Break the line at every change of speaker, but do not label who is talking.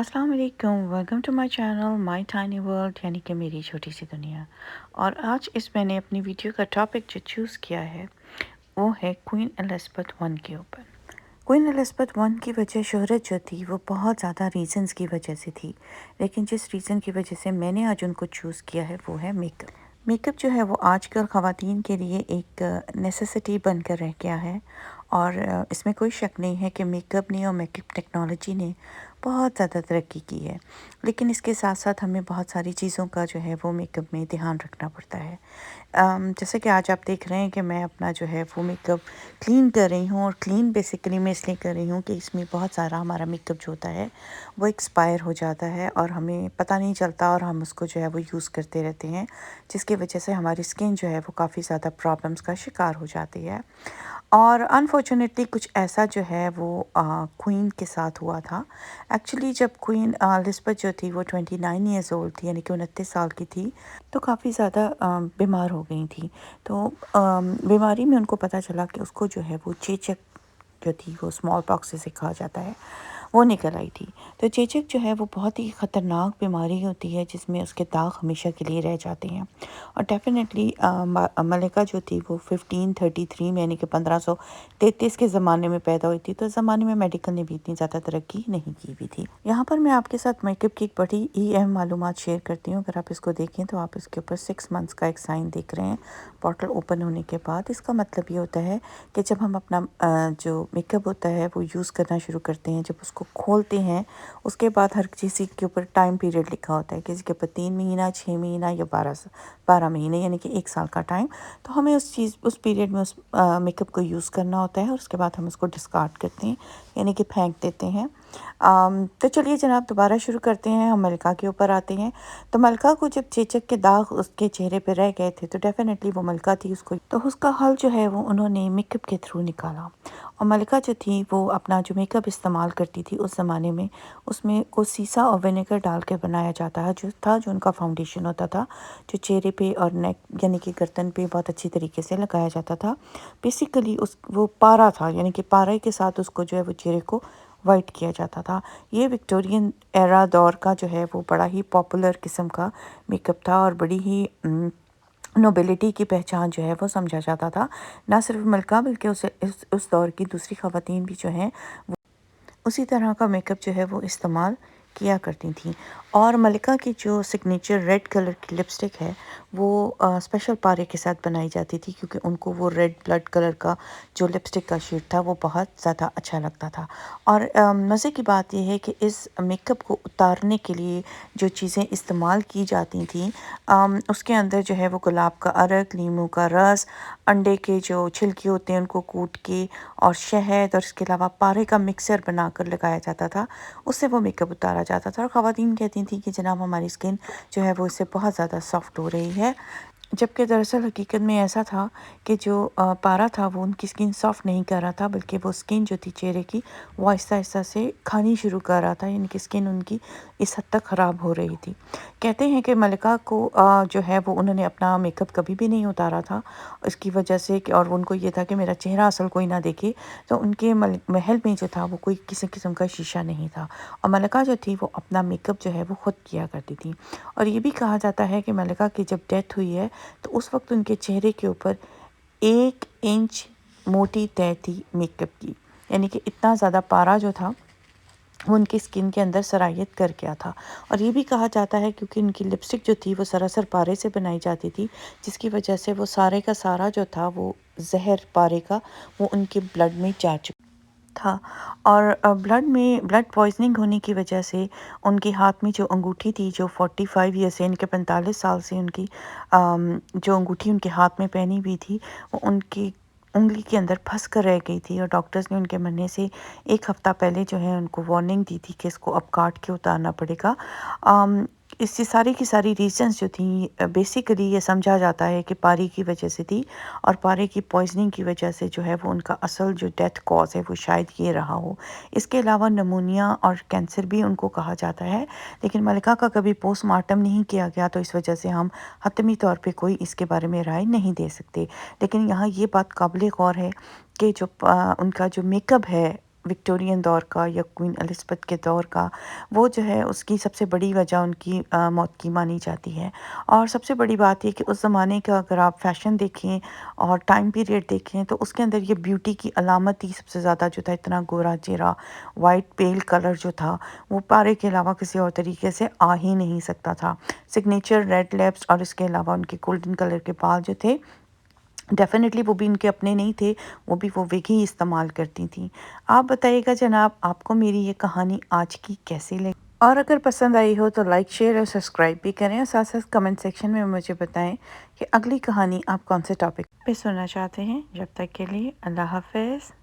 अस्सलाम वालेकुम, welcome to my channel my tiny world यानी कि मेरी छोटी सी दुनिया। और आज इस मैंने अपनी वीडियो का टॉपिक जो चूज़ किया है वो है क्वीन एलिज़ाबेथ वन के ऊपर। क्वीन एलिज़ाबेथ वन की वजह शोहरत जो थी वो बहुत ज़्यादा रीज़न्स की वजह से थी, लेकिन जिस रीज़न की वजह से मैंने आज उनको चूज़ किया है वो है मेकअप। मेकअप जो है वो आजकल ख़वातीन के लिए एक नेसेसिटी बनकर रह गया है। और इसमें कोई शक नहीं है कि मेकअप ने और मेकअप टेक्नोलॉजी ने बहुत ज़्यादा तरक्की की है, लेकिन इसके साथ साथ हमें बहुत सारी चीज़ों का जो है वो मेकअप में ध्यान रखना पड़ता है। जैसे कि आज आप देख रहे हैं कि मैं अपना जो है वो मेकअप क्लीन कर रही हूँ, और क्लीन बेसिकली मैं इसलिए कर रही हूँ कि इसमें बहुत सारा हमारा मेकअप जो होता है वो एक्सपायर हो जाता है और हमें पता नहीं चलता, और हम उसको जो है वो यूज़ करते रहते हैं, जिसकी वजह से हमारी स्किन जो है वो काफ़ी ज़्यादा प्रॉब्लम्स का शिकार हो जाती है। और अनफॉर्चुनेटली कुछ ऐसा जो है वो क्वीन के साथ हुआ था। एक्चुअली जब क्वीन एलिज़ाबेथ जो थी वो 29 ईयर्स ओल्ड थी, यानी कि 29 साल की थी, तो काफ़ी ज़्यादा बीमार हो गई थी। तो बीमारी में उनको पता चला कि उसको जो है वो चेचक जो थी वो स्मॉल पॉक्स जिसे कहा जाता है वो निकल आई थी। तो चेचक जो है वो बहुत ही ख़तरनाक बीमारी होती है जिसमें उसके दाग हमेशा के लिए रह जाते हैं। और डेफ़िनेटली मलिका जो थी वो 1533 में यानी कि 1533 के ज़माने में पैदा हुई थी, तो इस ज़माने में मेडिकल ने भी इतनी ज़्यादा तरक्की नहीं की हुई थी। यहाँ पर मैं आपके साथ मेकअप की एक बड़ी ही अहम मालूमात शेयर करती हूँ। अगर आप इसको देखें तो आप इसके ऊपर 6 मंथ्स का एक साइन देख रहे हैं बॉटल ओपन होने के बाद। इसका मतलब ये होता है कि जब हम अपना जो मेकअप होता है वो यूज़ करना शुरू करते हैं, जब उसको खोलते हैं उसके बाद हर किसी के ऊपर टाइम पीरियड लिखा होता है, किसी के ऊपर 3 महीना, 6 महीना या 12 महीने यानी कि 1 साल का टाइम। तो हमें उस पीरियड में उस मेकअप को यूज़ करना होता है, और उसके बाद हम उसको डिस्कार्ड करते हैं यानी कि फेंक देते हैं। तो चलिए जनाब दोबारा शुरू करते हैं, हम मलका के ऊपर आते हैं। तो मलका को जब चेचक के दाग उसके चेहरे पे रह गए थे तो डेफ़िनेटली वो मलका थी, उसको तो उसका हल जो है वो उन्होंने मेकअप के थ्रू निकाला। और मलका जो थी वो अपना जो मेकअप इस्तेमाल करती थी उस ज़माने में, उसमें को सीसा और विनेगर डाल के बनाया जाता है, जो उनका फाउंडेशन होता था, जो चेहरे पे और नेक यानी कि गर्दन पे बहुत अच्छी तरीके से लगाया जाता था। बेसिकली उस वो पारा था, यानी कि पारे के साथ उसको जो है वो चेहरे को वाइट किया जाता था। ये विक्टोरियन एरा दौर का जो है वो बड़ा ही पॉपुलर किस्म का मेकअप था, और बड़ी ही नोबिलिटी की पहचान जो है वो समझा जाता था। ना सिर्फ मलका बल्कि उस दौर की दूसरी ख़वातीन भी जो हैं उसी तरह का मेकअप जो है वो इस्तेमाल किया करती थी। और मलिका की जो सिग्नेचर रेड कलर की लिपस्टिक है वो स्पेशल पारे के साथ बनाई जाती थी, क्योंकि उनको वो रेड ब्लड कलर का जो लिपस्टिक का शेड था वो बहुत ज़्यादा अच्छा लगता था। और मज़े की बात यह है कि इस मेकअप को उतारने के लिए जो चीज़ें इस्तेमाल की जाती थी उसके अंदर जो है वो गुलाब का अरक, नींबू का रस, अंडे के जो छिलके होते हैं उनको कूट के, और शहद, और इसके अलावा पारे का मिक्सर बनाकर लगाया जाता था। उससे वो मेकअप उतारा जाता था, और ख़वातीन कहती थी कि जनाब हमारी स्किन जो है वो इससे बहुत ज़्यादा सॉफ्ट हो रही है। जबकि दरअसल हकीकत में ऐसा था कि जो पारा था वो उनकी स्किन सॉफ्ट नहीं कर रहा था, बल्कि वो स्किन जो थी चेहरे की वो आहिस्ता-आहिस्ता से खानी शुरू कर रहा था, यानी कि स्किन उनकी इस हद तक ख़राब हो रही थी। कहते हैं कि मलिका को जो है वो उन्होंने अपना मेकअप कभी भी नहीं उतारा था इसकी वजह से कि, और उनको ये था कि मेरा चेहरा असल कोई ना देखे, तो उनके महल में जो था वो कोई किसी किस्म का शीशा नहीं था, और मलिका जो थी वो अपना मेकअप जो है वो खुद किया करती थी। और ये भी कहा जाता है कि मलिका की जब डेथ हुई है तो उस वक्त उनके चेहरे के ऊपर 1 इंच मोटी तह थी मेकअप की, यानी कि इतना ज़्यादा पारा जो था वो उनकी स्किन के अंदर सरायत कर गया था। और ये भी कहा जाता है क्योंकि उनकी लिपस्टिक जो थी वो सरासर पारे से बनाई जाती थी, जिसकी वजह से वो सारे का सारा जो था वो जहर पारे का वो उनके ब्लड में जा चुका था। और ब्लड पॉइजनिंग होने की वजह से उनके हाथ में जो अंगूठी थी, जो 45 ईयर से यानी कि 45 साल से उनकी जो अंगूठी उनके हाथ में पहनी हुई थी वो उनकी उंगली के अंदर फंस कर रह गई थी, और डॉक्टर्स ने उनके मरने से 1 हफ़्ता पहले जो है उनको वार्निंग दी थी कि इसको अब काट के उतारना पड़ेगा। इससे सारी की सारी रीज़न्स जो थी बेसिकली ये समझा जाता है कि पारे की वजह से थी, और पारे की पॉइजनिंग की वजह से जो है वो उनका असल जो डेथ कॉज है वो शायद ये रहा हो। इसके अलावा निमोनिया और कैंसर भी उनको कहा जाता है, लेकिन मलिका का कभी पोस्टमार्टम नहीं किया गया, तो इस वजह से हम हतमी तौर पे कोई इसके बारे में राय नहीं दे सकते। लेकिन यहाँ ये बात काबिल गौर है कि जो उनका जो मेकअप है وکٹورین دور کا یا کوئین الزبتھ کے دور کا، وہ جو ہے اس کی سب سے بڑی وجہ ان کی موت کی مانی جاتی ہے۔ اور سب سے بڑی بات یہ کہ اس زمانے کا اگر آپ فیشن دیکھیں اور ٹائم پیریڈ دیکھیں تو اس کے اندر یہ بیوٹی کی علامت ہی سب سے زیادہ جو تھا، اتنا گورا چہرہ، وائٹ پیل کلر جو تھا وہ پارے کے علاوہ کسی اور طریقے سے آ ہی نہیں سکتا تھا۔ سگنیچر ریڈ لیپس اور اس کے علاوہ ان کے گولڈن کلر کے بال جو تھے، ڈیفینیٹلی وہ بھی ان کے اپنے نہیں تھے، وہ بھی وہ وگ ہی استعمال کرتی تھیں۔ آپ بتائیے گا جناب، آپ کو میری یہ کہانی آج کی کیسی لگی؟ اور اگر پسند آئی ہو تو لائک، شیئر اور سبسکرائب بھی کریں، اور ساتھ ساتھ کمنٹ سیکشن میں مجھے بتائیں کہ اگلی کہانی آپ کون سے ٹاپک پہ سننا چاہتے ہیں۔ جب تک کے لیے اللہ حافظ۔